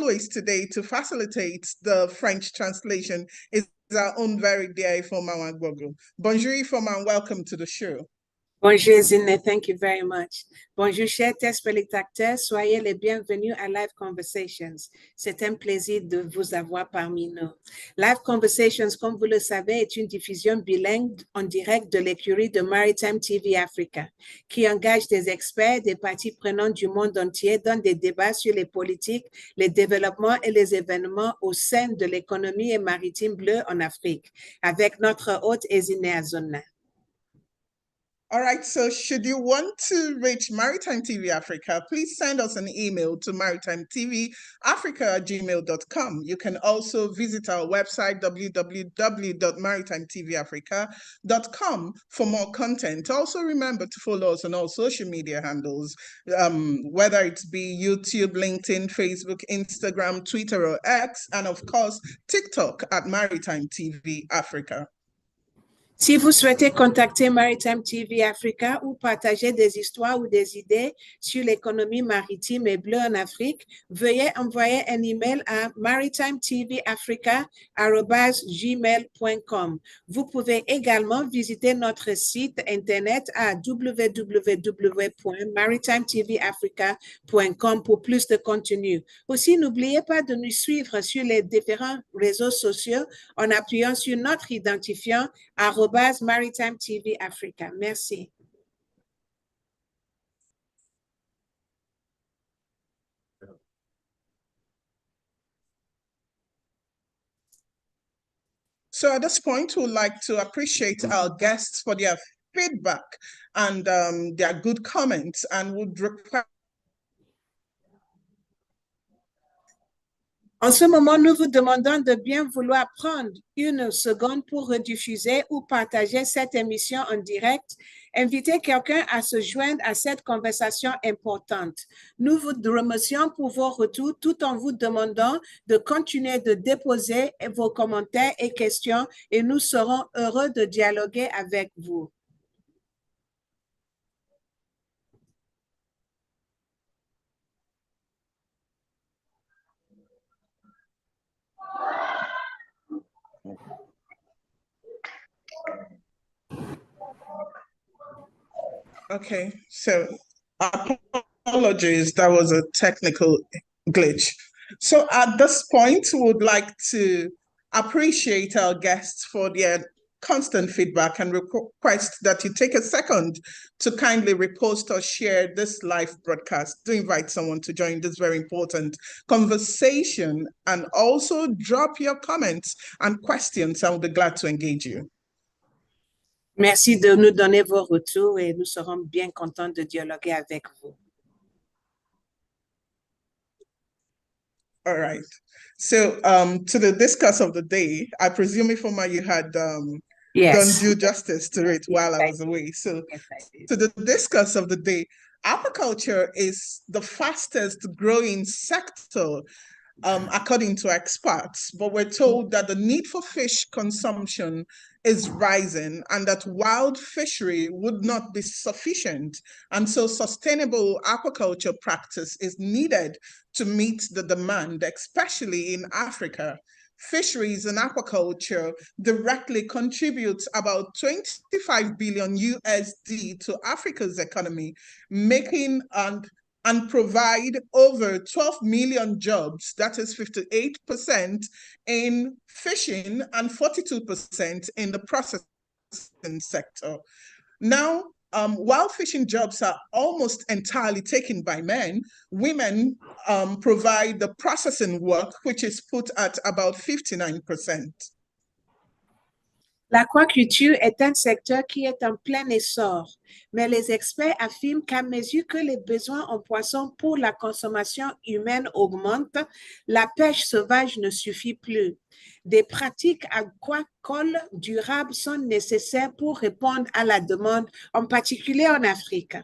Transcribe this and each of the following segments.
always today, to facilitate the French translation is our own very dear Ifoma Wangbogo. Bonjour Ifoma, and welcome to the show. Bonjour Zine, thank you very much. Bonjour chers téléspectateurs, soyez les bienvenus à Live Conversations. C'est un plaisir de vous avoir parmi nous. Live Conversations, comme vous le savez, est une diffusion bilingue en direct de l'écurie de Maritime TV Africa, qui engage des experts, des parties prenantes du monde entier dans des débats sur les politiques, les développements et les événements au sein de l'économie maritime bleue en Afrique, avec notre hôte Ezine Azona. All right, so should you want to reach Maritime TV Africa, please send us an email to maritimetvafrica@gmail.com. You can also visit our website, www.maritimetvafrica.com, for more content. Also remember to follow us on all social media handles, whether it be YouTube, LinkedIn, Facebook, Instagram, Twitter, or X, and of course, TikTok at Maritime TV Africa. Si vous souhaitez contacter Maritime TV Africa ou partager des histoires ou des idées sur l'économie maritime et bleue en Afrique, veuillez envoyer un email à maritimetvafrica@gmail.com. Vous pouvez également visiter notre site internet à www.maritimetvafrica.com pour plus de contenu. Aussi, n'oubliez pas de nous suivre sur les différents réseaux sociaux en appuyant sur notre identifiant @Maritime TV Africa. Merci. So at this point, we'd like to appreciate our guests for their feedback and their good comments, and would request. En ce moment, nous vous demandons de bien vouloir prendre une seconde pour rediffuser ou partager cette émission en direct. Invitez quelqu'un à se joindre à cette conversation importante. Nous vous remercions pour vos retours tout en vous demandant de continuer de déposer vos commentaires et questions et nous serons heureux de dialoguer avec vous. Okay, so apologies, that was a technical glitch. So at this point, we would like to appreciate our guests for their constant feedback and request that you take a second to kindly repost or share this live broadcast to invite someone to join this very important conversation, and also drop your comments and questions. I will be glad to engage you. Merci de nous donner vos retours et nous serons bien contents de dialoguer avec vous. All right. So to the discuss of the day, I presume, Ifoma, you had done due justice to it while I was away. So to the discuss of the day, aquaculture is the fastest growing sector according to experts, but we're told that the need for fish consumption is rising and that wild fishery would not be sufficient. And so sustainable aquaculture practice is needed to meet the demand, especially in Africa. Fisheries and aquaculture directly contributes about 25 billion USD to Africa's economy, making and provide over 12 million jobs, that is 58% in fishing and 42% in the processing sector. Now, while fishing jobs are almost entirely taken by men, women provide the processing work, which is put at about 59%. L'aquaculture est un secteur qui est en plein essor, mais les experts affirment qu'à mesure que les besoins en poissons pour la consommation humaine augmentent, la pêche sauvage ne suffit plus. Des pratiques aquacoles durables sont nécessaires pour répondre à la demande, en particulier en Afrique.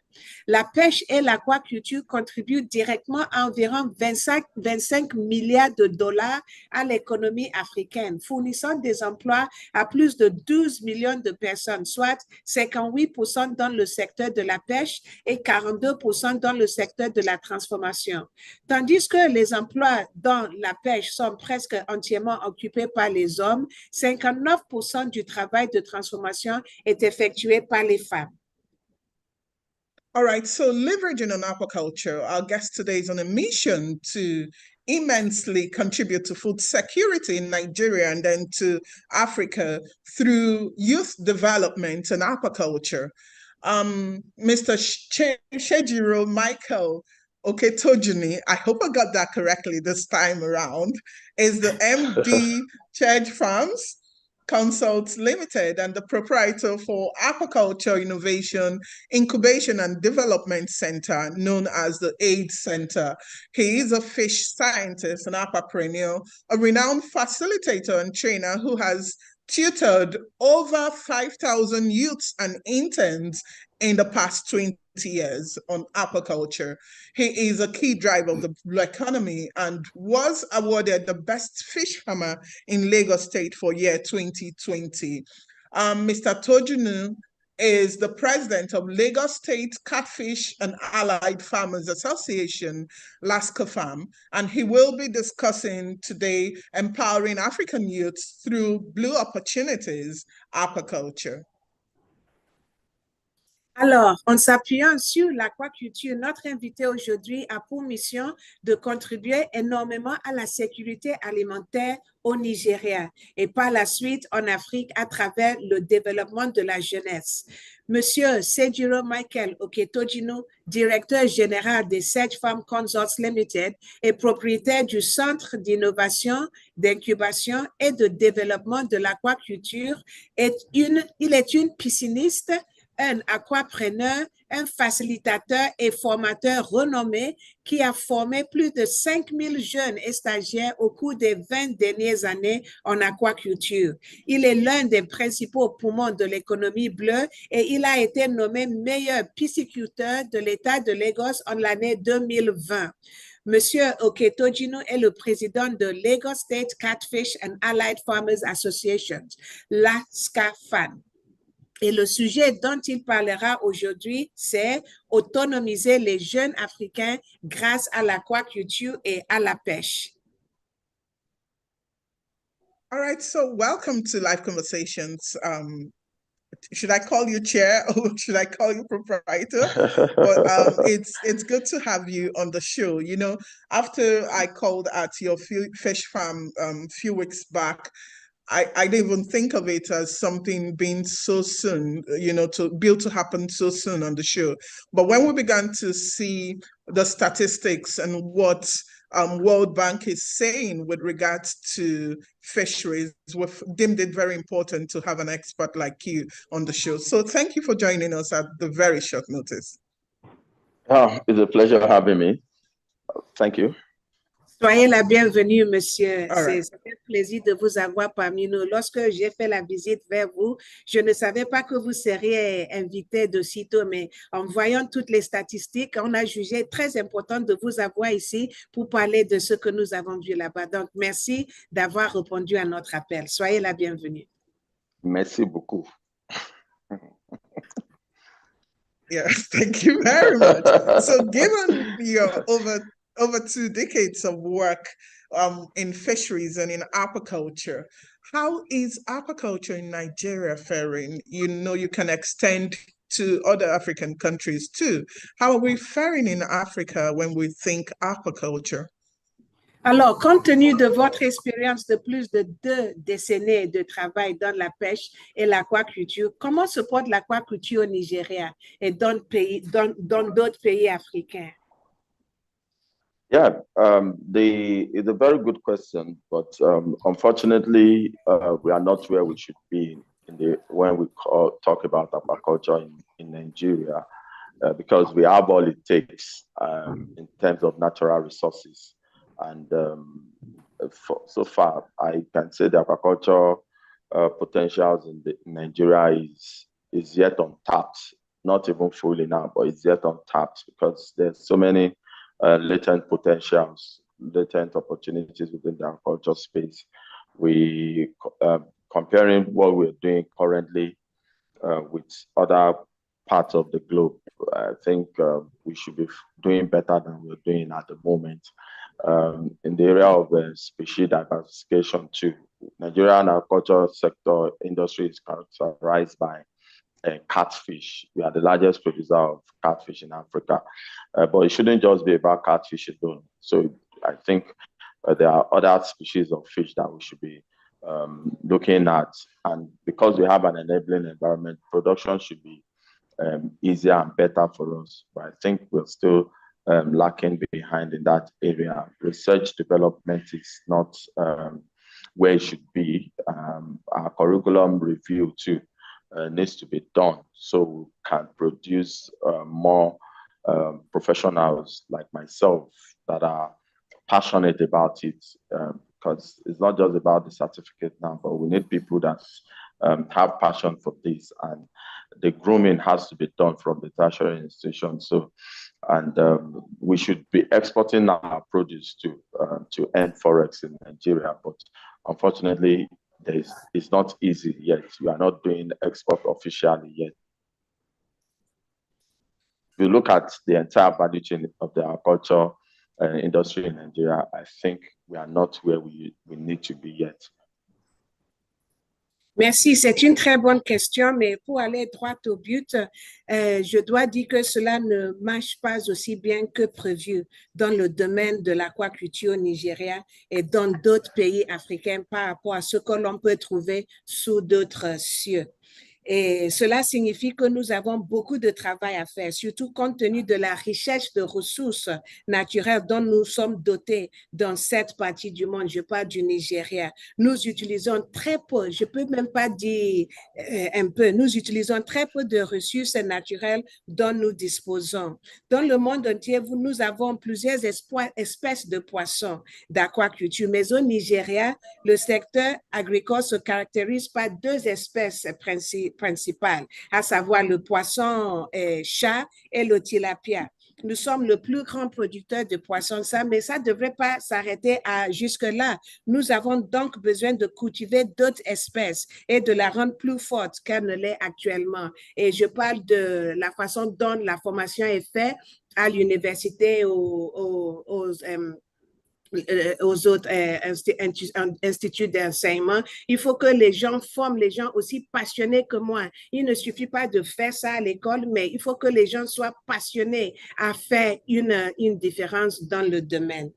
La pêche et l'aquaculture contribuent directement à environ 25 milliards de dollars à l'économie africaine, fournissant des emplois à plus de 12 millions de personnes, soit 58% dans le secteur de la pêche et 42% dans le secteur de la transformation. Tandis que les emplois dans la pêche sont presque entièrement occupés par les hommes, 59% du travail de transformation est effectué par les femmes. All right, so leveraging on aquaculture, our guest today is on a mission to immensely contribute to food security in Nigeria and then to Africa through youth development and aquaculture. Mr. Sejiro Michael Oke-Tojinu, I hope I got that correctly this time around, is the MD Church Farms Consults Limited and the proprietor for Aquaculture Innovation, Incubation and Development Center, known as the AIID Centre. He is a fish scientist, an aquapreneur, a renowned facilitator and trainer who has tutored over 5,000 youths and interns in the past 20 years on aquaculture. He is a key driver of the blue economy and was awarded the best fish farmer in Lagos State for year 2020. Mr. Tojinu is the president of Lagos State Catfish and Allied Farmers Association, LASCAFAN, and he will be discussing today empowering African youths through blue opportunities, aquaculture. Alors, en s'appuyant sur l'aquaculture, notre invité aujourd'hui a pour mission de contribuer énormément à la sécurité alimentaire au Nigeria et par la suite en Afrique à travers le développement de la jeunesse. Monsieur Sejiro Michael Oke-Tojinu, directeur général des Sedge Farm Consults Limited et propriétaire du Centre d'innovation, d'incubation et de développement de l'aquaculture, il est une pisciniste, un aquapreneur, un facilitateur et formateur renommé qui a formé plus de 5000 jeunes et stagiaires au cours des 20 dernières années en aquaculture. Il est l'un des principaux poumons de l'économie bleue et il a été nommé meilleur pisciculteur de l'État de Lagos en l'année 2020. Monsieur Oke-Tojinu est le président de Lagos State Catfish and Allied Farmers Association, LASCAFAN. Et le sujet dont il parlera aujourd'hui, c'est autonomiser les jeunes Africains grâce à l'aquaculture et à la pêche. All right, so welcome to Live Conversations. Should I call you chair or should I call you proprietor? But it's good to have you on the show. You know, after I called at your fish farm a few weeks back, I didn't even think of it as something being so soon, you know, to be able to happen so soon on the show. But when we began to see the statistics and what World Bank is saying with regards to fisheries, we've deemed it very important to have an expert like you on the show. So thank you for joining us at the very short notice. Oh, it's a pleasure having me. Thank you. Soyez la bienvenue, monsieur. C'est un plaisir de vous avoir parmi nous. Lorsque j'ai fait la visite vers vous, je ne savais pas que vous seriez invité de sitôt, mais en voyant toutes les statistiques, on a jugé très important de vous avoir ici pour parler de ce que nous avons vu là-bas. Donc, merci d'avoir répondu à notre appel. Soyez la bienvenue. Merci beaucoup. Yes, thank you very much. So, given your over 2 decades of work in fisheries and in aquaculture, how is aquaculture in Nigeria faring? You know, you can extend to other African countries too. How are we faring in Africa when we think aquaculture? Alors, compte tenu de votre expérience de plus de 2 décennies de travail dans la pêche et l'aquaculture, comment se porte l'aquaculture au Nigeria et dans d'autres pays africains? Yeah, it's a very good question, but unfortunately, we are not where we should be when we talk about aquaculture in Nigeria, because we have all it takes in terms of natural resources and so far, I can say the aquaculture potentials in Nigeria is yet untapped. Not even fully now, but it's yet untapped because there's so many latent potentials, latent opportunities within the aquaculture space. We comparing what we're doing currently with other parts of the globe, I think we should be doing better than we're doing at the moment. In the area of species diversification too, Nigerian agriculture sector industry is characterized by catfish. We are the largest producer of catfish in Africa, but it shouldn't just be about catfish alone. So I think there are other species of fish that we should be looking at, and because we have an enabling environment, production should be easier and better for us. But I think we're still lacking behind in that area. Research development is not where it should be. Our curriculum review too needs to be done so we can produce more professionals like myself that are passionate about it, because it's not just about the certificate now, but we need people that have passion for this, and the grooming has to be done from the tertiary institution. So, and we should be exporting our produce to earn forex in Nigeria, but unfortunately, it's not easy yet. We are not doing export officially yet. If you look at the entire value chain of the agriculture industry in Nigeria, I think we are not where we need to be yet. Merci, c'est une très bonne question, mais pour aller droit au but, je dois dire que cela ne marche pas aussi bien que prévu dans le domaine de l'aquaculture au Nigeria et dans d'autres pays africains par rapport à ce que l'on peut trouver sous d'autres cieux. Et cela signifie que nous avons beaucoup de travail à faire, surtout compte tenu de la richesse de ressources naturelles dont nous sommes dotés dans cette partie du monde. Je parle du Nigeria. Nous utilisons très peu, je peux même pas dire un peu, nous utilisons très peu de ressources naturelles dont nous disposons. Dans le monde entier, nous avons plusieurs espèces de poissons d'aquaculture, mais au Nigeria, le secteur agricole se caractérise par deux espèces principales, à savoir le poisson chat et le tilapia. Nous sommes le plus grand producteur de poissons, mais ça ne devrait pas s'arrêter jusque-là. Nous avons donc besoin de cultiver d'autres espèces et de la rendre plus forte qu'elle ne l'est actuellement. Et je parle de la façon dont la formation est faite à l'université, aux autres instituts d'enseignement. Il faut que les gens forment les gens aussi passionnés que moi. Il ne suffit pas de faire ça à l'école, mais il faut que les gens soient passionnés à faire une différence dans le domaine.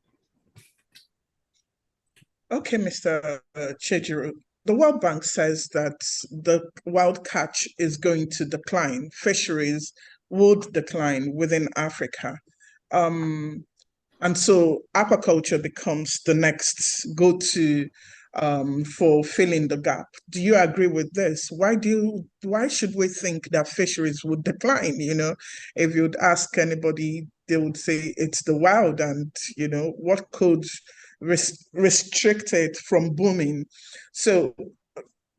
Okay, Mr. Sejiro. The World Bank says that the wild catch is going to decline. Fisheries would decline within Africa. And so aquaculture becomes the next go-to for filling the gap. Do you agree with this? Why should we think that fisheries would decline? You know, if you'd ask anybody, they would say it's the wild, and you know, what could restrict it from booming? So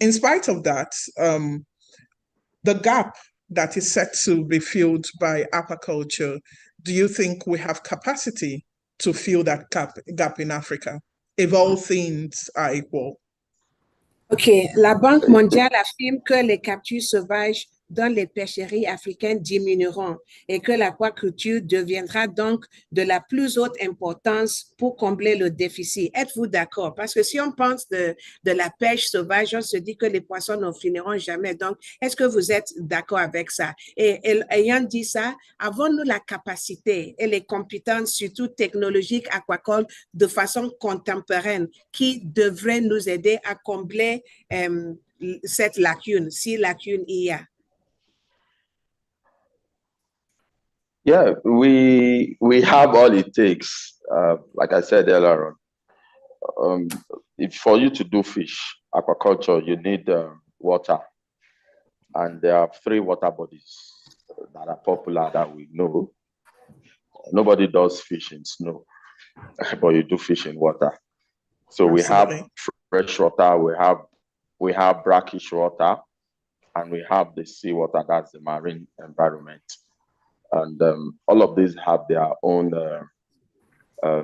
in spite of that, the gap that is set to be filled by aquaculture, do you think we have capacity to fill that gap in Africa, if all things are equal? OK. La Banque mondiale affirme que les captures sauvages dans les pêcheries africaines diminueront et que l'aquaculture deviendra donc de la plus haute importance pour combler le déficit. Êtes-vous d'accord? Parce que si on pense de la pêche sauvage, on se dit que les poissons n'en finiront jamais. Donc, est-ce que vous êtes d'accord avec ça? Et ayant dit ça, avons-nous la capacité et les compétences, surtout technologiques, aquacoles, de façon contemporaine, qui devraient nous aider à combler cette lacune, si lacune il y a? Yeah, we have all it takes. Like I said earlier on, for you to do fish aquaculture, you need water, and there are 3 water bodies that are popular that we know. Nobody does fish in snow, but you do fish in water. So Absolutely. we have fresh water, we have brackish water, and we have the seawater, that's the marine environment. And all of these have their own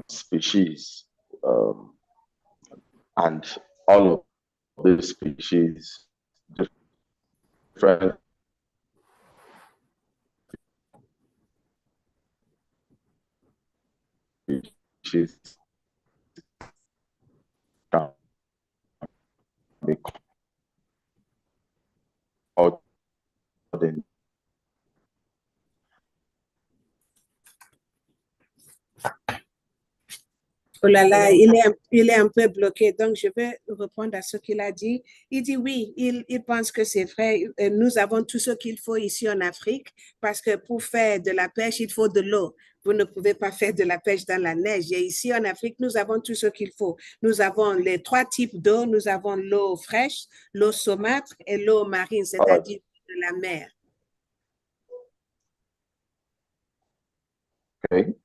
species. And all of these species, different species can be called in. Oh là là, il est un peu bloqué, donc je vais répondre à ce qu'il a dit. Il dit oui, il pense que c'est vrai. Nous avons tout ce qu'il faut ici en Afrique parce que pour faire de la pêche, il faut de l'eau. Vous ne pouvez pas faire de la pêche dans la neige. Et ici en Afrique, nous avons tout ce qu'il faut. Nous avons les 3 types d'eau. Nous avons l'eau fraîche, l'eau saumâtre et l'eau marine, c'est-à-dire de la mer. Okay.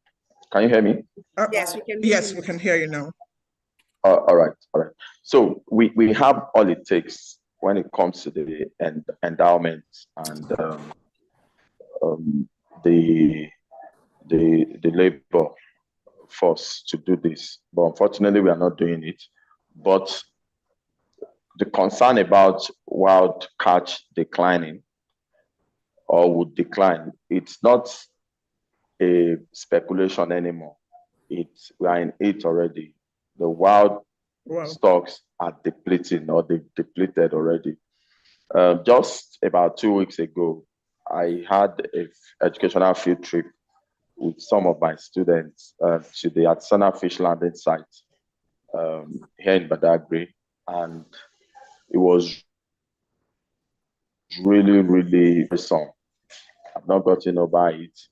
Can you hear me? Yes, we can. Yes, we can hear you now. All right. So we have all it takes when it comes to the endowment and the labor force to do this. But unfortunately, we are not doing it. But the concern about wild catch declining or would decline, it's not a speculation anymore. We are in it already. The wild stocks are depleting, or they've depleted already. Just about 2 weeks ago, I had an educational field trip with some of my students to the artisanal fish landing site here in Badagry, and it was really, really awesome. I've not gotten over it.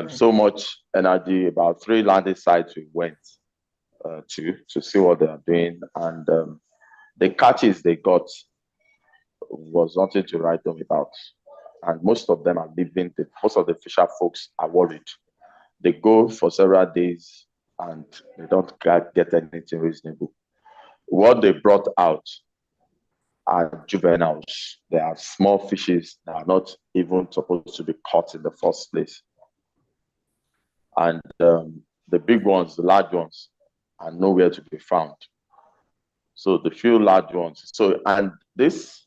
So much energy. About 3 landing sites we went to see what they are doing, and the catches they got was nothing to write them about. And most of them are leaving. Most of the fisher folks are worried. They go for several days and they don't get anything reasonable. What they brought out are juveniles. They are small fishes that are not even supposed to be caught in the first place. And the big ones, the large ones, are nowhere to be found. So the few large ones. So, and this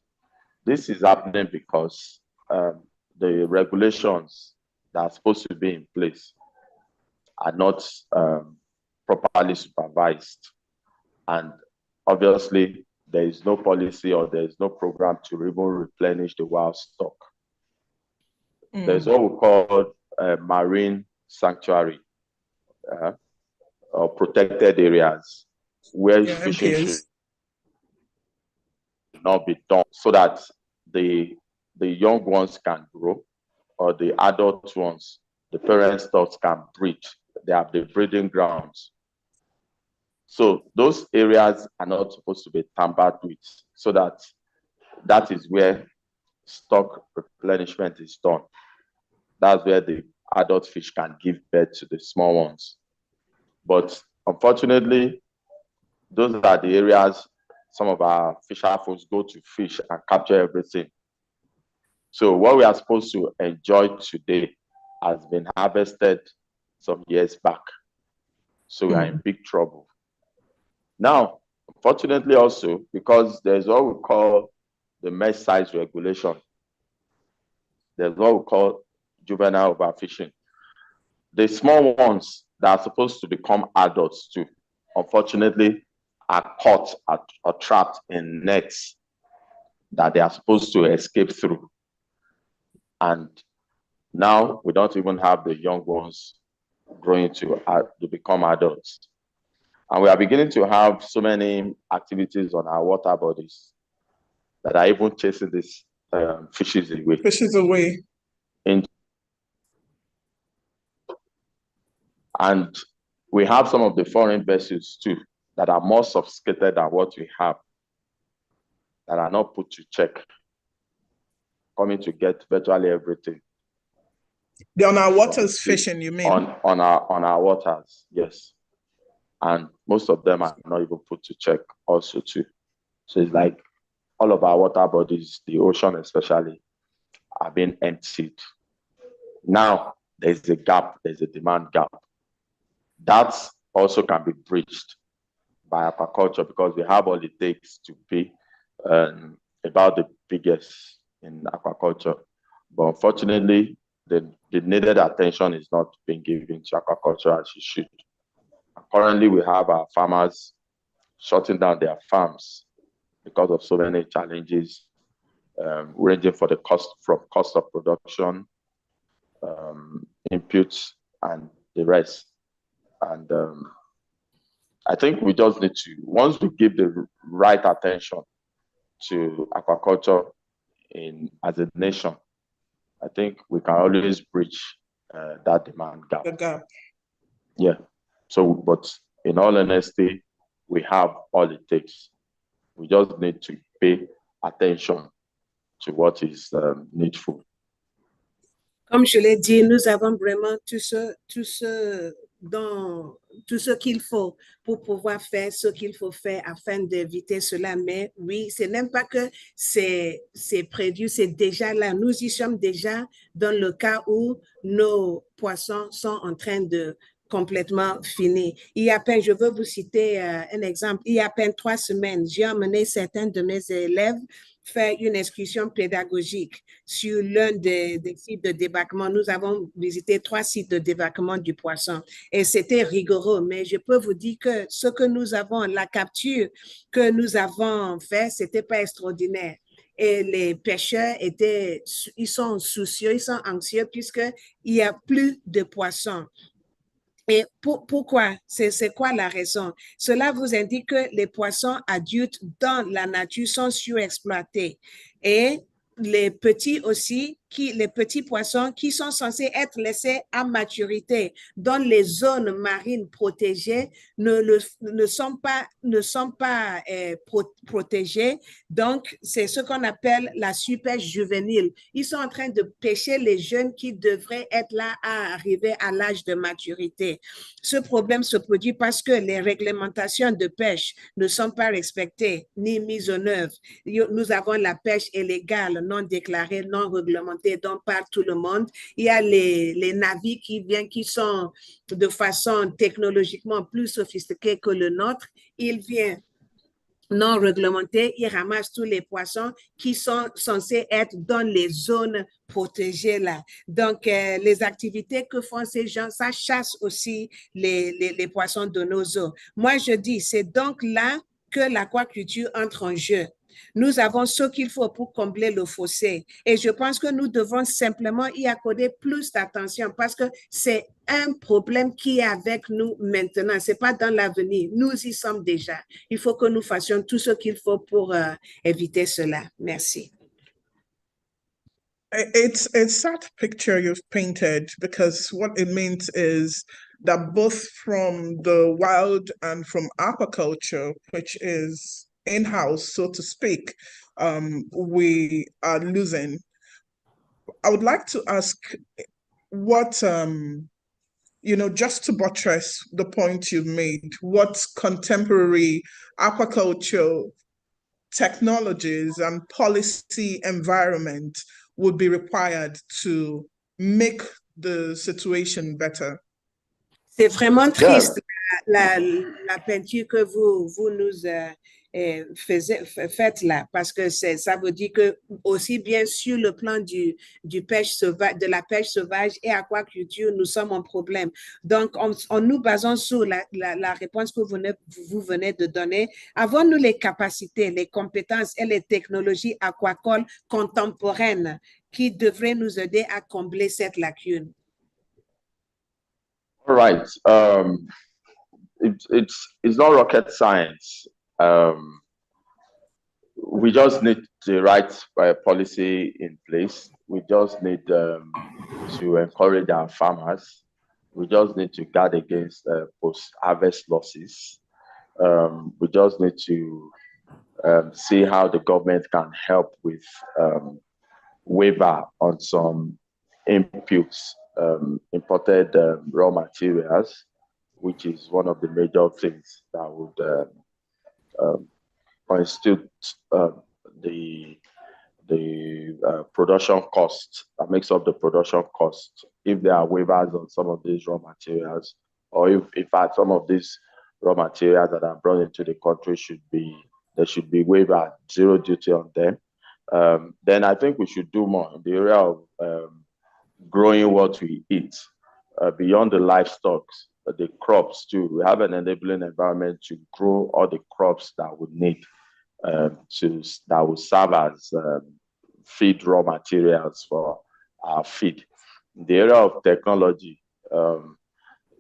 is happening because the regulations that are supposed to be in place are not properly supervised. And obviously, there is no policy or there is no program to even replenish the wild stock. There's what we call marine sanctuary or protected areas where fishing should not be done, so that the young ones can grow, or the adult ones, the parent stocks can breed. They have the breeding grounds. So those areas are not supposed to be tampered with, so that is where stock replenishment is done. That's where the adult fish can give birth to the small ones. But unfortunately, those are the areas some of our fisher folks go to fish and capture everything. So what we are supposed to enjoy today has been harvested some years back. So we are in big trouble. Now, unfortunately also, because there's what we call the mesh size regulation, there's what we call juvenile overfishing. The small ones that are supposed to become adults too, unfortunately, are caught or trapped in nets that they are supposed to escape through. And now we don't even have the young ones growing to become adults. And we are beginning to have so many activities on our water bodies that are even chasing these fishes away. Fishes away. And we have some of the foreign vessels too that are more sophisticated than what we have, that are not put to check, coming to get virtually everything. They're on our waters fishing, you mean? On our waters, yes. and most of them are not even put to check also too. So it's like all of our water bodies, the ocean especially, are being emptied. Now there's a gap, there's a demand gap. That also can be bridged by aquaculture because we have all it takes to be about the biggest in aquaculture. But unfortunately, the needed attention is not being given to aquaculture as it should. Currently, we have our farmers shutting down their farms because of so many challenges, ranging from cost of production, inputs, and the rest. And I think we just need to, once we give the right attention to aquaculture as a nation, I think we can always bridge that demand gap. The gap. Yeah. So, but in all honesty, we have all it takes. We just need to pay attention to what is needful. Comme je l'ai dit, nous avons vraiment tout ce qu'il faut pour pouvoir faire ce qu'il faut faire afin d'éviter cela. Mais oui, c'est même pas que c'est prévu, c'est déjà là. Nous y sommes déjà dans le cas où nos poissons sont en train de complètement finir. Il y a à peine, je veux vous citer un exemple, il y a à peine 3 semaines, j'ai emmené certains de mes élèves faire une excursion pédagogique sur l'un des sites de débarquement. Nous avons visité 3 sites de débarquement du poisson et c'était rigoureux, mais je peux vous dire que ce que nous avons, la capture que nous avons fait, c'était pas extraordinaire. Et les pêcheurs ils sont soucieux, ils sont anxieux puisqu'il n'y a plus de poissons. Et pourquoi? C'est quoi la raison? Cela vous indique que les poissons adultes dans la nature sont surexploités. Et les petits aussi, les petits poissons qui sont censés être laissés à maturité dans les zones marines protégées ne sont pas protégés. Donc, c'est ce qu'on appelle la surpêche juvénile. Ils sont en train de pêcher les jeunes qui devraient être là à arriver à l'âge de maturité. Ce problème se produit parce que les réglementations de pêche ne sont pas respectées ni mises en œuvre. Nous avons la pêche illégale, non déclarée, non réglementée, dont parle tout le monde. Il y a les navires qui sont de façon technologiquement plus sophistiquée que le nôtre. Ils viennent non réglementés, ils ramassent tous les poissons qui sont censés être dans les zones protégées là. Donc, les activités que font ces gens, ça chasse aussi les poissons de nos eaux. Moi, je dis, c'est donc là que l'aquaculture entre en jeu. Nous avons ce qu'il faut pour combler le fossé. Et je pense que nous devons simplement y accorder plus d'attention parce que c'est un problème qui est avec nous maintenant. Ce n'est pas dans l'avenir. Nous y sommes déjà. Il faut que nous fassions tout ce qu'il faut pour éviter cela. Merci. It's a sad picture you've painted because what it means is that both from the wild and from aquaculture, which is in-house, so to speak, we are losing. I would like to ask what, just to buttress the point you made, what contemporary aquaculture technologies and policy environment would be required to make the situation better? C'est vraiment triste la peinture que vous nous faites là, parce que ça veut dire que aussi bien sur le plan de la pêche sauvage et aquaculture, nous sommes en problème. Donc, en nous basant sur la réponse que vous venez de donner, avons-nous les capacités, les compétences et les technologies aquacoles contemporaines qui devraient nous aider à combler cette lacune? All right. It's not rocket science. We just need the right policy in place. We just need to encourage our farmers. We just need to guard against post-harvest losses. We just need to see how the government can help with waiver on some inputs, imported raw materials. which is one of the major things that would constitute the production cost, that makes up the production cost. If there are waivers on some of these raw materials, or if in fact some of these raw materials that are brought into the country there should be waiver, zero duty on them, then I think we should do more in the area of growing what we eat, beyond the livestock, the crops too. We have an enabling environment to grow all the crops that we need, that will serve as feed raw materials for our feed. In the area of technology,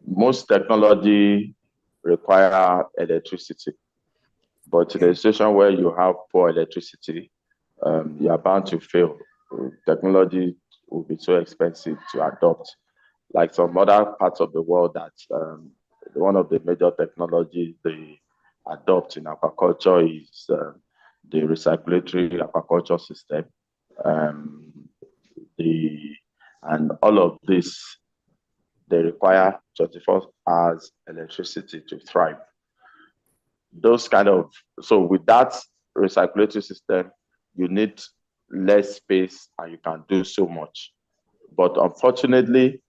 most technology require electricity, but in a situation where you have poor electricity, you are bound to fail. Technology will be so expensive to adopt. Like some other parts of the world, that one of the major technologies they adopt in aquaculture is the recirculatory aquaculture system. And all of this, they require 24 hours electricity to thrive. So with that recirculatory system, you need less space and you can do so much. But unfortunately,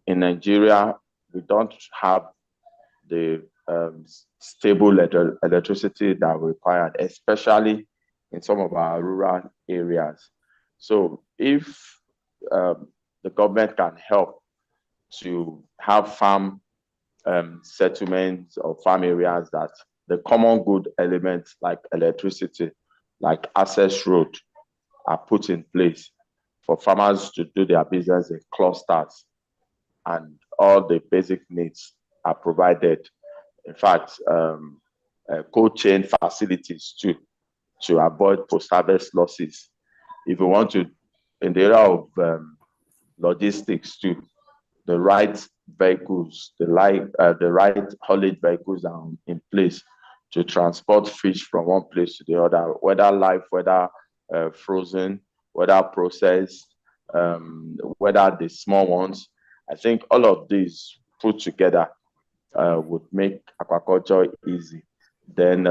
in Nigeria, we don't have the stable electricity that we require, especially in some of our rural areas. So if the government can help to have farm settlements or farm areas that the common good elements like electricity, like access road, are put in place for farmers to do their business in clusters, and all the basic needs are provided. In fact, cold chain facilities too, to avoid post-harvest losses. If you want to, in the area of logistics too, the right vehicles, the right haulage vehicles are in place to transport fish from one place to the other, whether live, whether frozen, whether processed, whether the small ones. I think all of these put together would make aquaculture easy. Then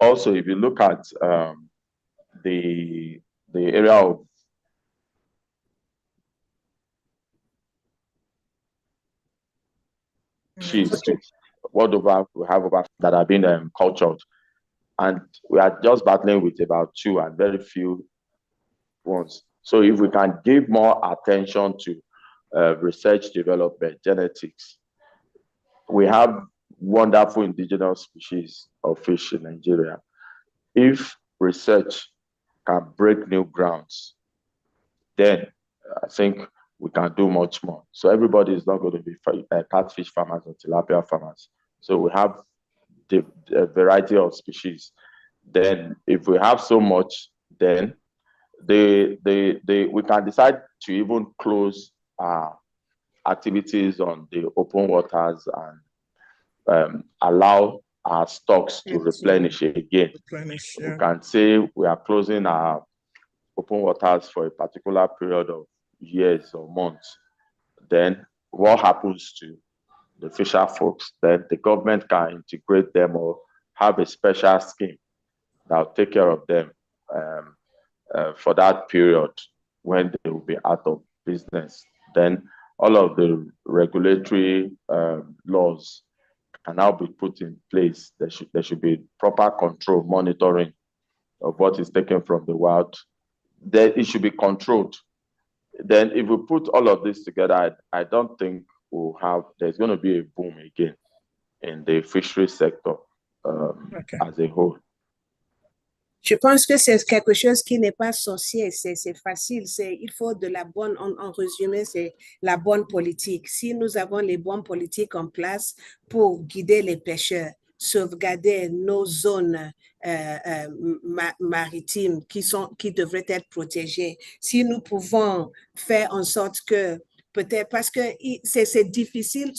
also, if you look at the area of cheese, we have over that have been cultured, and we are just battling with about 2 and very few ones. So if we can give more attention to research development, genetics, we have wonderful indigenous species of fish in Nigeria. If research can break new grounds, then I think we can do much more. So everybody is not going to be catfish farmers or tilapia farmers. So we have the variety of species. Then if we have so much, then we can decide to even close our activities on the open waters and allow our stocks to replenish again. We can say we are closing our open waters for a particular period of years or months. Then what happens to the fisher folks? Then the government can integrate them or have a special scheme that will take care of them for that period when they will be out of business. Then all of the regulatory laws can now be put in place. There should be proper control, monitoring of what is taken from the wild. Then it should be controlled. Then if we put all of this together, I don't think there's going to be a boom again in the fishery sector as a whole. Je pense que c'est quelque chose qui n'est pas sorcier, c'est facile, il faut de la bonne, en résumé, c'est la bonne politique. Si nous avons les bonnes politiques en place pour guider les pêcheurs, sauvegarder nos zones maritimes qui devraient être protégées, si nous pouvons faire en sorte que, peut-être, parce que c'est difficile,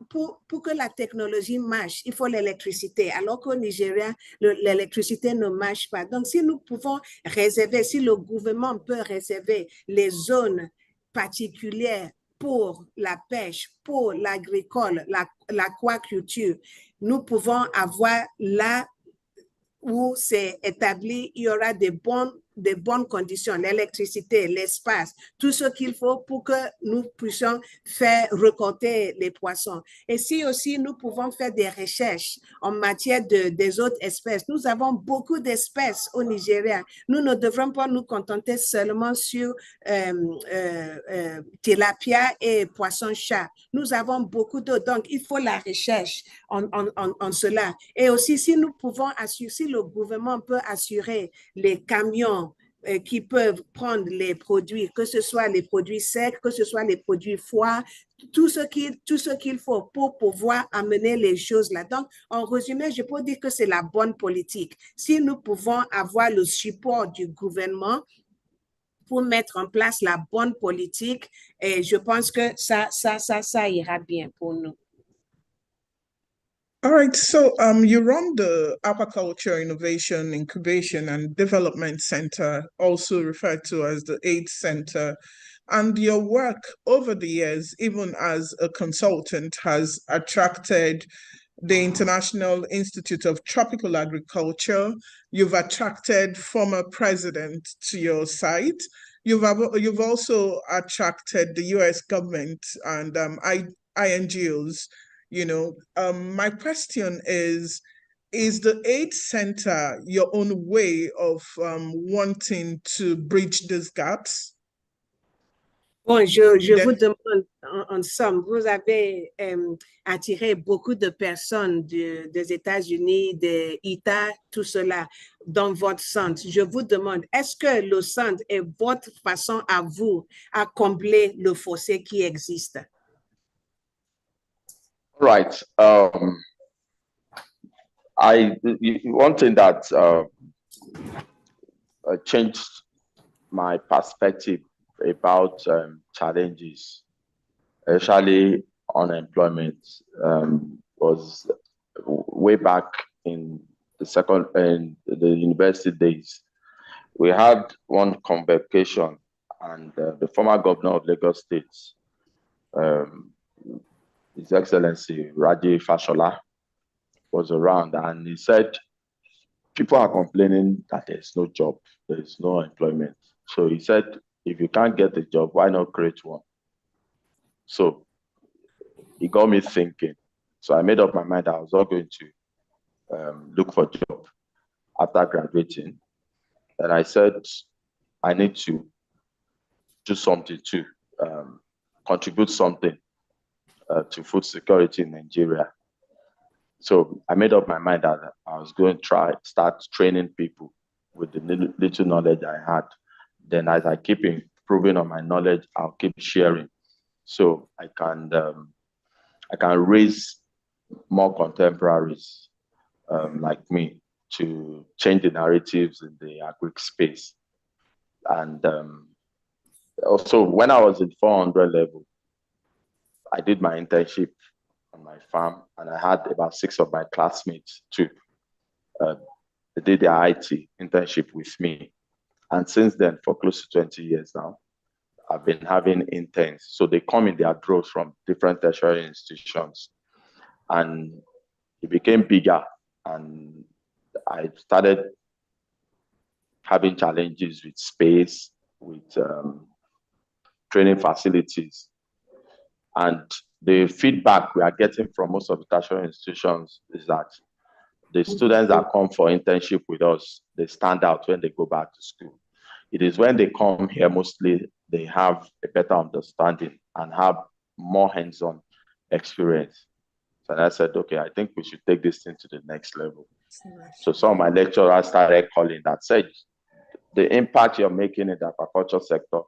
pour que la technologie marche, il faut l'électricité, alors qu'au Nigeria, l'électricité ne marche pas. Donc, si nous pouvons réserver, si le gouvernement peut réserver les zones particulières pour la pêche, pour l'agricole, l'aquaculture, nous pouvons avoir là où c'est établi, il y aura de bonnes conditions, l'électricité, l'espace, tout ce qu'il faut pour que nous puissions faire récolter les poissons. Et si aussi nous pouvons faire des recherches en matière des autres espèces, nous avons beaucoup d'espèces au Nigeria. Nous ne devrons pas nous contenter seulement sur tilapia et poisson-chat. Nous avons beaucoup d'autres, donc il faut la recherche en cela. Et aussi, si nous pouvons assurer, si le gouvernement peut assurer les camions qui peuvent prendre les produits, que ce soit les produits secs, que ce soit les produits froids, tout ce qu'il faut pour pouvoir amener les choses là. Donc, en résumé, je peux dire que c'est la bonne politique. Si nous pouvons avoir le support du gouvernement pour mettre en place la bonne politique, et je pense que ça ira bien pour nous. All right, so you run the Aquaculture Innovation, Incubation and Development Center, also referred to as the AIID Centre. And your work over the years, even as a consultant, has attracted the International Institute of Tropical Agriculture. You've attracted former president to your site. You've also attracted the US government and NGOs. You know, my question is the AIID Centre your own way of wanting to bridge these gaps? Bon, je vous demande, en somme, vous avez attiré beaucoup de personnes des États-Unis, des ITA, tout cela, dans votre centre. Je vous demande, est-ce que le centre est votre façon à vous à combler le fossé qui existe? Right. One thing that changed my perspective about challenges, especially unemployment, was way back in the university days. We had one convocation, and the former governor of Lagos State, His Excellency Raji Fashola, was around, and he said, people are complaining that there's no job, there's no employment. So he said, if you can't get a job, why not create one? So it got me thinking. So I made up my mind I was not going to look for a job after graduating. And I said, I need to do something to contribute something to food security in Nigeria. So I made up my mind that I was going to start training people with the little knowledge I had. Then as I keep improving on my knowledge, I'll keep sharing. So I can raise more contemporaries like me to change the narratives in the agri space. And also when I was in 400 level, I did my internship on my farm, and I had about 6 of my classmates too. They did their IT internship with me. And since then, for close to 20 years now, I've been having interns. So they come in their droves from different tertiary institutions. And it became bigger. And I started having challenges with space, with training facilities. And the feedback we are getting from most of the tertiary institutions is that the students that come for internship with us, they stand out when they go back to school. It is when they come here, mostly they have a better understanding and have more hands-on experience. So I said, okay, I think we should take this thing to the next level. So some of my lecturers started calling that, said, the impact you're making in the aquaculture sector,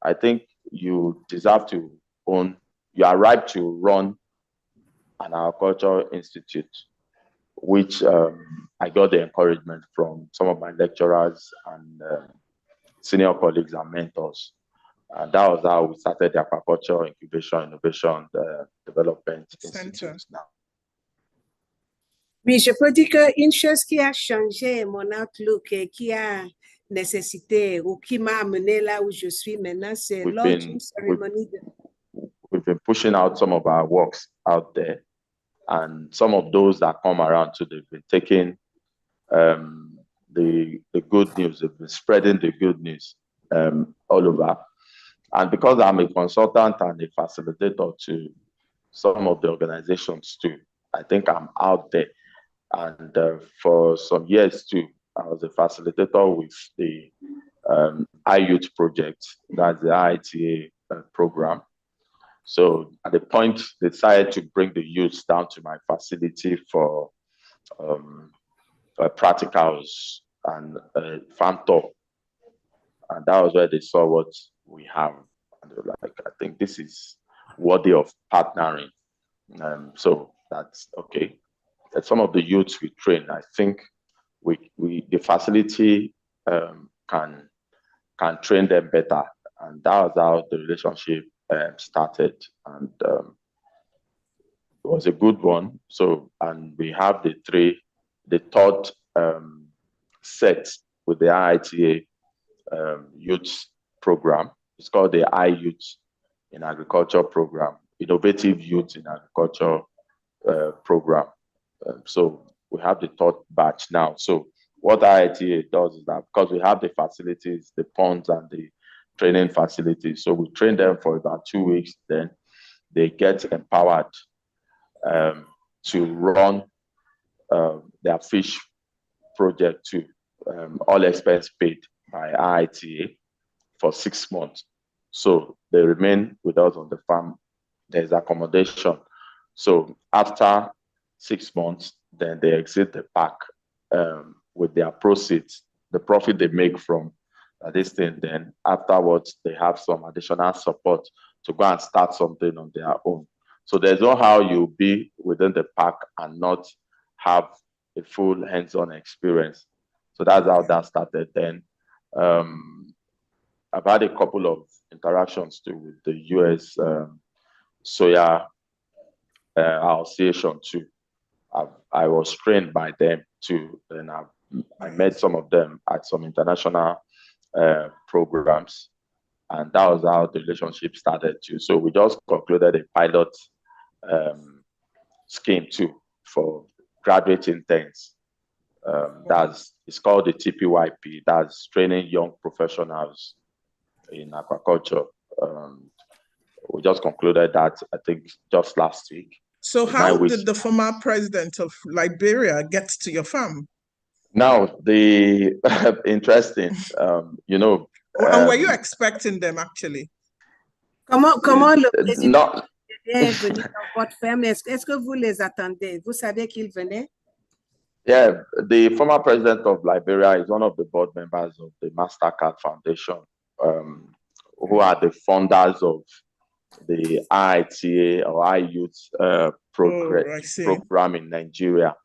I think you deserve to own, you are ripe to run an aquaculture institute, which I got the encouragement from some of my lecturers and senior colleagues and mentors. And that was how we started the Aquaculture Incubation, Innovation, Development Institute now. Oui, je peux dire qu'une chose qui a changé mon outlook et qui a nécessité ou qui m'a amené là où je suis maintenant, c'est lors d'une cérémonie de... been pushing out some of our works out there, and some of those that come around too, they've been taking the good news, they've been spreading the good news all over. And because I'm a consultant and a facilitator to some of the organizations too, I think I'm out there. And for some years too, I was a facilitator with the YOUTHS project, that's the IITA program. So at the point, they decided to bring the youths down to my facility for practicals and farm tour. And that was where they saw what we have. And they were like, I think this is worthy of partnering. So that's okay. And some of the youths we train, I think the facility can train them better. And that was how the relationship started. And it was a good one. So, and we have the third set with the IITA youth program. It's called the YOUTHS in Agriculture program, Innovative Youth in Agriculture program. So we have the third batch now. So what IITA does is that because we have the facilities, the ponds and the training facilities, so we train them for about 2 weeks, then they get empowered to run their fish project too, all expense paid by IITA for 6 months. So they remain with us on the farm. There's accommodation. So after 6 months, then they exit the park with their proceeds, the profit they make from this thing. Then afterwards, they have some additional support to go and start something on their own. So there's no how you'll be within the park and not have a full hands-on experience. So that's how that started. Then I've had a couple of interactions too with the US Soya Association too. I was trained by them too, and I met some of them at some international programs, and that was how the relationship started too. So we just concluded a pilot scheme too for graduate interns. It's called the TPYP. That's training young professionals in aquaculture. We just concluded that, I think, just last week. So how did the former president of Liberia get to your farm? Now, interesting, you know. And were you expecting them actually? Comment le président est venu dans votre ferme? Est-ce que vous les attendez? Vous savez qu'ils venaient? Yeah, the former president of Liberia is one of the board members of the MasterCard Foundation, who are the founders of the IITA or YOUTHS program in Nigeria.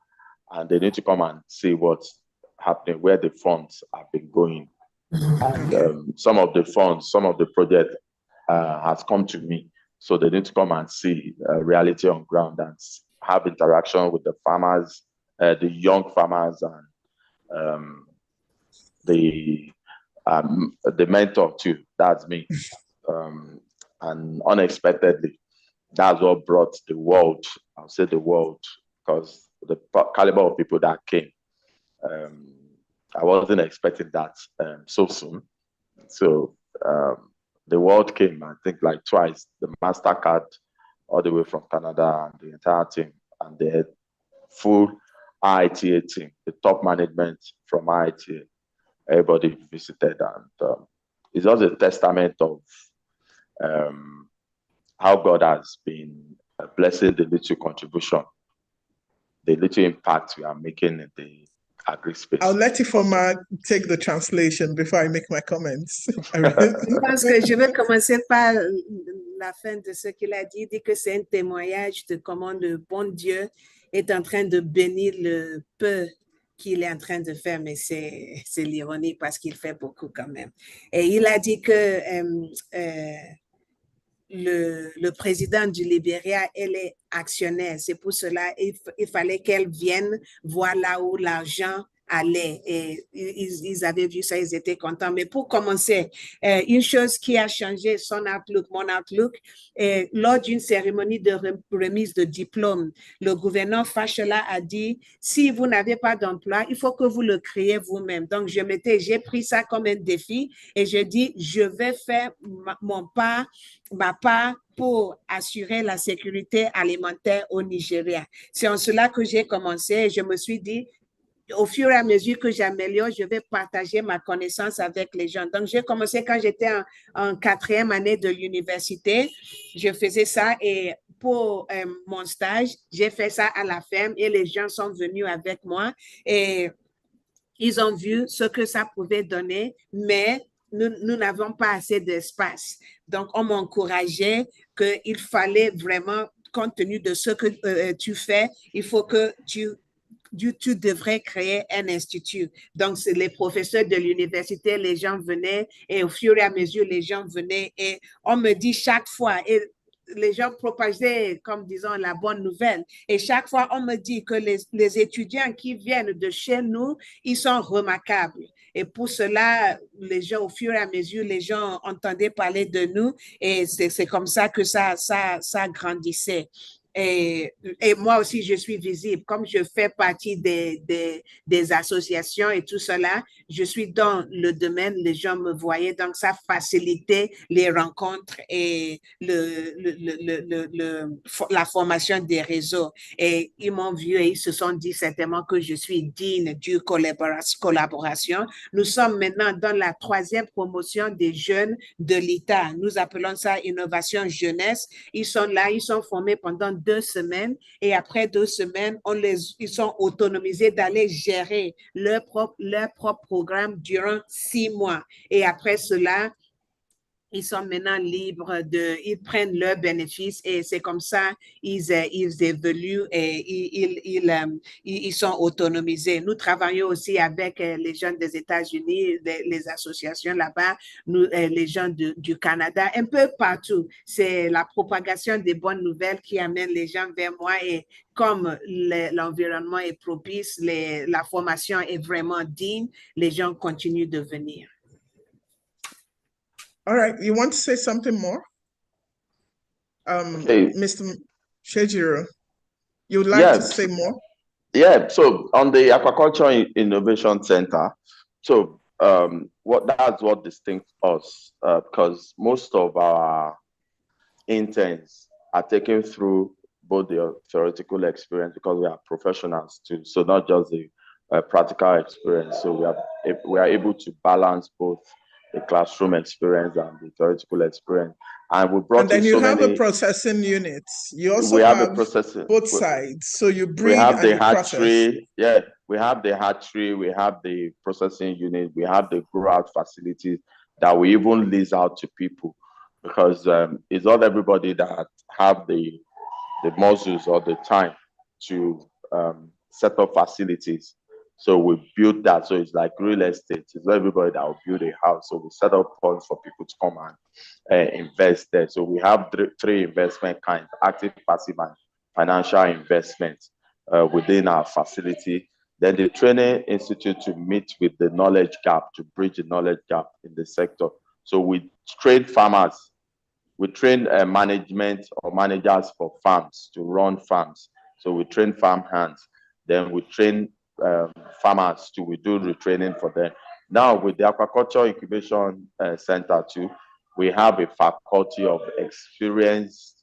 And they need to come and see what's happening, where the funds have been going. And some of the funds, some of the project has come to me. So they need to come and see reality on ground and have interaction with the farmers, the young farmers, and the mentor too. That's me. And unexpectedly, that's what brought the world, I'll say the world, because the caliber of people that came, I wasn't expecting that so soon. So the world came, I think, like twice, the MasterCard all the way from Canada, and the entire team, and the full IITA team, the top management from IITA, everybody visited, and it's just a testament of how God has been blessing the little contribution, the little impact we are making in the agri space. I'll let Ifoma take the translation before I make my comments. Je pense que je vais commencer par la fin de ce qu'il a dit. Il dit que c'est un témoignage de comment le bon Dieu est en train de bénir le peu qu'il est en train de faire, mais c'est l'ironie parce qu'il fait beaucoup quand même. Et il a dit que le président du Libéria, elle est actionnaire. C'est pour cela qu'il fallait qu'elle vienne voir là où l'argent allait. Et ils avaient vu ça, ils étaient contents. Mais pour commencer, une chose qui a changé son outlook, mon outlook, lors d'une cérémonie de remise de diplôme, le gouverneur Fashola a dit, si vous n'avez pas d'emploi, il faut que vous le créez vous-même. Donc, j'ai pris ça comme un défi et je dis, je vais faire ma part pour assurer la sécurité alimentaire au Nigeria. C'est en cela que j'ai commencé et je me suis dit, au fur et à mesure que j'améliore, je vais partager ma connaissance avec les gens. Donc, j'ai commencé quand j'étais en 4e année de l'université. Je faisais ça et pour mon stage, j'ai fait ça à la ferme et les gens sont venus avec moi et ils ont vu ce que ça pouvait donner, mais nous n'avons pas assez d'espace. Donc, on m'encourageait qu'il fallait vraiment, compte tenu de ce que tu fais, il faut que tu devrais créer un institut. Donc, c'est les professeurs de l'université, les gens venaient et au fur et à mesure, les gens venaient et on me dit chaque fois, et les gens propageaient, comme disons, la bonne nouvelle. Et chaque fois, on me dit que les étudiants qui viennent de chez nous, ils sont remarquables. Et pour cela, les gens, au fur et à mesure, les gens entendaient parler de nous et c'est comme ça que ça grandissait. Et moi aussi, je suis visible. Comme je fais partie des associations et tout cela, je suis dans le domaine, les gens me voyaient, donc ça facilitait les rencontres et la formation des réseaux. Et ils m'ont vu et ils se sont dit certainement que je suis digne d'une collaboration. Nous sommes maintenant dans la 3e promotion des jeunes de l'État. Nous appelons ça Innovation Jeunesse. Ils sont là, ils sont formés pendant 2 semaines et après 2 semaines, ils sont autonomisés d'aller gérer leur propre programme durant 6 mois. Et après cela, ils sont maintenant libres ils prennent leurs bénéfices et c'est comme ça ils évoluent et ils sont autonomisés. Nous travaillons aussi avec les gens des États-Unis, les associations là-bas, les gens du Canada, un peu partout. C'est la propagation des bonnes nouvelles qui amène les gens vers moi et comme l'environnement est propice, la formation est vraiment digne, les gens continuent de venir. All right, you want to say something more? Okay. Mr. Sejiro, you would like to say more? Yeah, so on the Aquaculture Innovation Center, so that's what distincts us, because most of our interns are taken through both the theoretical experience because we are professionals too, so not just the practical experience. So we are able to balance both the classroom experience and the theoretical experience. And we brought and then you have a processing unit. You also have both sides. So you breed and you process. Yeah, we have the hatchery, we have the processing unit, we have the grow-out facilities that we even lease out to people because it's not everybody that have the muscles or the time to set up facilities. So we built that. So it's like real estate. It's not everybody that will build a house. So we set up funds for people to come and invest there. So we have three investment kinds: active, passive, and financial investments within our facility. Then the training institute to meet with the knowledge gap, to bridge the knowledge gap in the sector. So we train farmers. We train management or managers for farms to run farms. So we train farm hands. Then we train farmers we do retraining for them. Now with the Aquaculture Incubation Center too, we have a faculty of experienced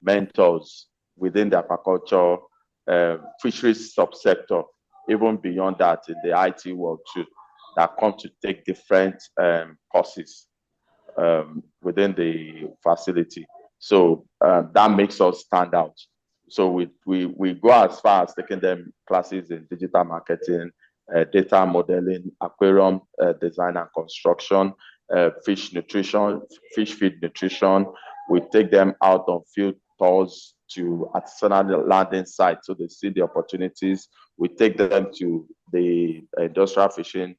mentors within the aquaculture fisheries subsector, even beyond that in the IT world too, that come to take different courses within the facility. So that makes us stand out. So we go as far as taking them classes in digital marketing, data modeling, aquarium design and construction, fish nutrition, fish feed nutrition. We take them out on field tours to artisanal landing sites so they see the opportunities. We take them to the industrial fishing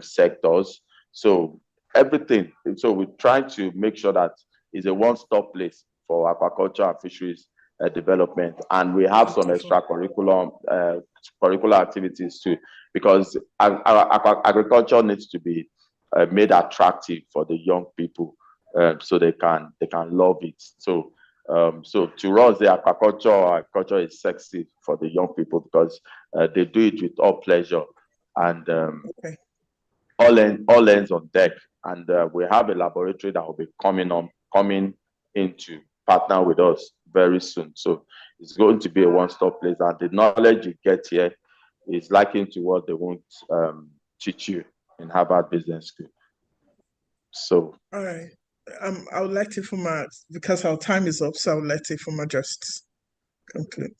sectors. So everything. So we try to make sure that it's a one-stop place for aquaculture and fisheries development. And we have some extracurricular curricular activities too, because agriculture needs to be made attractive for the young people, so they can love it. So to us, the agriculture is sexy for the young people, because they do it with all pleasure, and all ends on deck. And we have a laboratory that will be coming in to partner with us very soon. So it's going to be a one-stop place, and the knowledge you get here is likened to what they won't teach you in Harvard Business School. So, all right. I would like to, because our time is up, so I would like to, just conclude.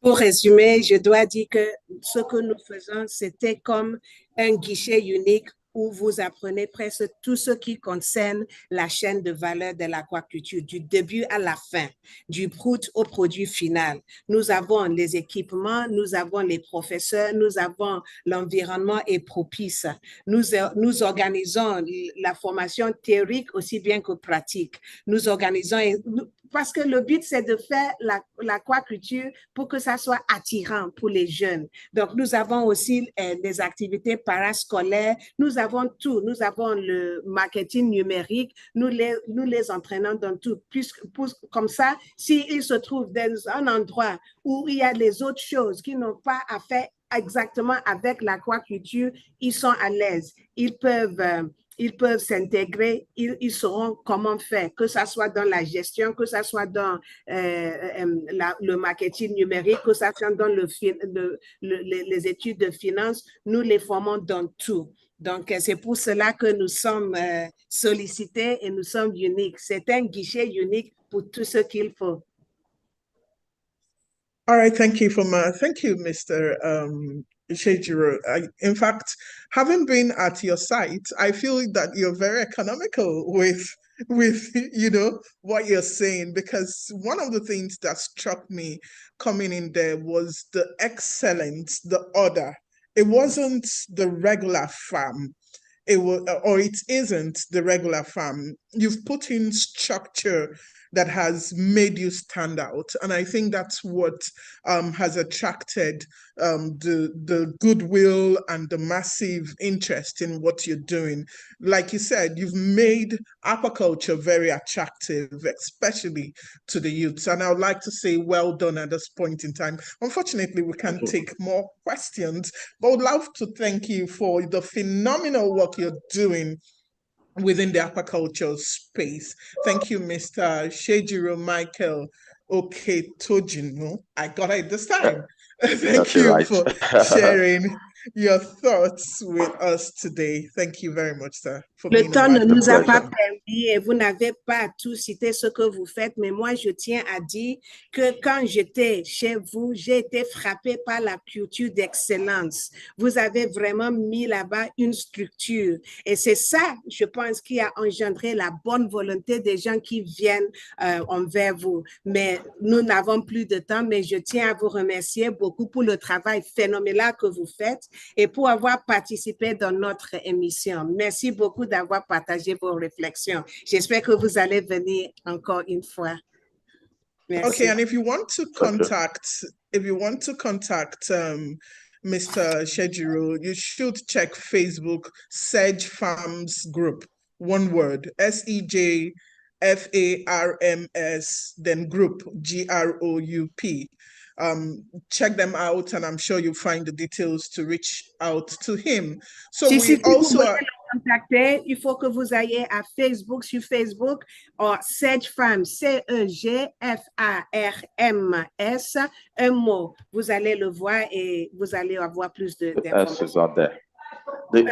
Pour résumer, je dois dire que ce que nous faisons, c'était comme un guichet unique où vous apprenez presque tout ce qui concerne la chaîne de valeur de l'aquaculture, du début à la fin, du brut au produit final. Nous avons les équipements, nous avons les professeurs, nous avons l'environnement est propice. Nous organisons la formation théorique aussi bien que pratique. Nous organisons, parce que le but, c'est de faire l'aquaculture pour que ça soit attirant pour les jeunes. Donc, nous avons aussi des activités parascolaires. Nous avons tout. Nous avons le marketing numérique. Nous les entraînons dans tout. Comme ça, s'ils se trouvent dans un endroit où il y a les autres choses qui n'ont pas à faire exactement avec l'aquaculture, ils sont à l'aise. Ils peuvent s'intégrer, ils sauront comment faire, que ce soit dans la gestion, que ce soit dans le marketing numérique, que ce soit dans les études de finance. Nous les formons dans tout. Donc, c'est pour cela que nous sommes sollicités et nous sommes uniques. C'est un guichet unique pour tout ce qu'il faut. All right, thank you, Mr. Sejiro. In fact, having been at your site, I feel that you're very economical with what you're saying, because one of the things that struck me coming in there was the excellence, the order. It wasn't the regular farm. It was, or it isn't the regular farm. You've put in structure that has made you stand out. And I think that's what has attracted the goodwill and the massive interest in what you're doing. Like you said, you've made aquaculture very attractive, especially to the youths. And I would like to say well done at this point in time. Unfortunately, we can't take more questions, but I would love to thank you for the phenomenal work you're doing within the aquaculture space. Thank you, Mr. Sejiro Michael Oke-Tojinu. I got it this time. Thank you for sharing your thoughts with us today. Thank you very much, sir. Le temps ne nous a pas permis et vous n'avez pas tout cité ce que vous faites, mais moi, je tiens à dire que quand j'étais chez vous, j'ai été frappée par la culture d'excellence. Vous avez vraiment mis là-bas une structure et c'est ça, je pense, qui a engendré la bonne volonté des gens qui viennent envers vous. Mais nous n'avons plus de temps, mais je tiens à vous remercier beaucoup pour le travail phénoménal que vous faites et pour avoir participé dans notre émission. Merci beaucoup d'avoir partagé vos réflexions. J'espère que vous allez venir encore une fois. Merci. Okay, and if you want to contact, Mr. Sejiro, you should check Facebook Sej Farms Group. One word, SEJFARMS, then group, GROUP. Check them out, and I'm sure you'll find the details to reach out to him. So we also contacter, il faut que vous ayez à Facebook, sur Facebook, Sej Farms, CEGFARMS, un mot. Vous allez le voir et vous allez avoir plus d'informations. S is not there. The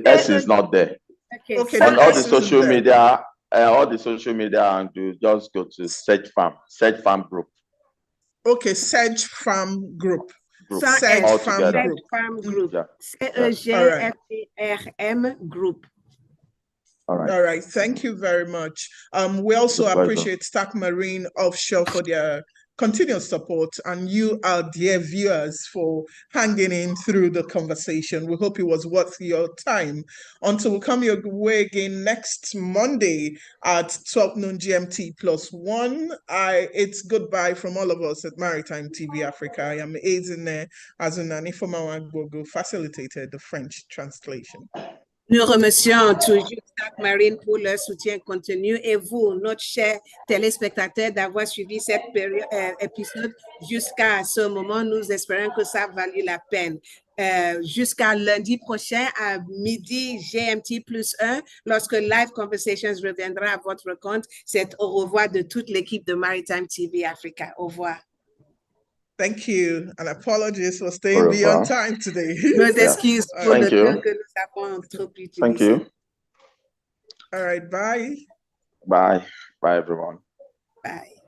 S is not there. Okay. On all the social media, and you just go to Sej Farm Group. Okay, Sej Farm Group. Sej Farm Group. CEGFARM Group. All right. All right. Thank you very much. We also appreciate Stack Marine Offshore for their continuous support, and you, our dear viewers, for hanging in through the conversation. We hope it was worth your time. Until we come your way again next Monday at 12 noon GMT +1, it's goodbye from all of us at Maritime TV Africa. I am Ezine Azunani Fomawagogo, facilitated the French translation. Nous remercions toujours Stack Marine pour leur soutien continu et vous, notre chers téléspectateurs, d'avoir suivi cet épisode jusqu'à ce moment. Nous espérons que ça a valu la peine. Jusqu'à lundi prochain à midi GMT +1, lorsque Live Conversations reviendra à votre compte. C'est au revoir de toute l'équipe de Maritime TV Africa. Au revoir. Thank you, and apologies for staying beyond time today. Nos excuses pour le temps que nous avons trop utilisé. Thank you. All right, bye. Bye. Bye, everyone. Bye.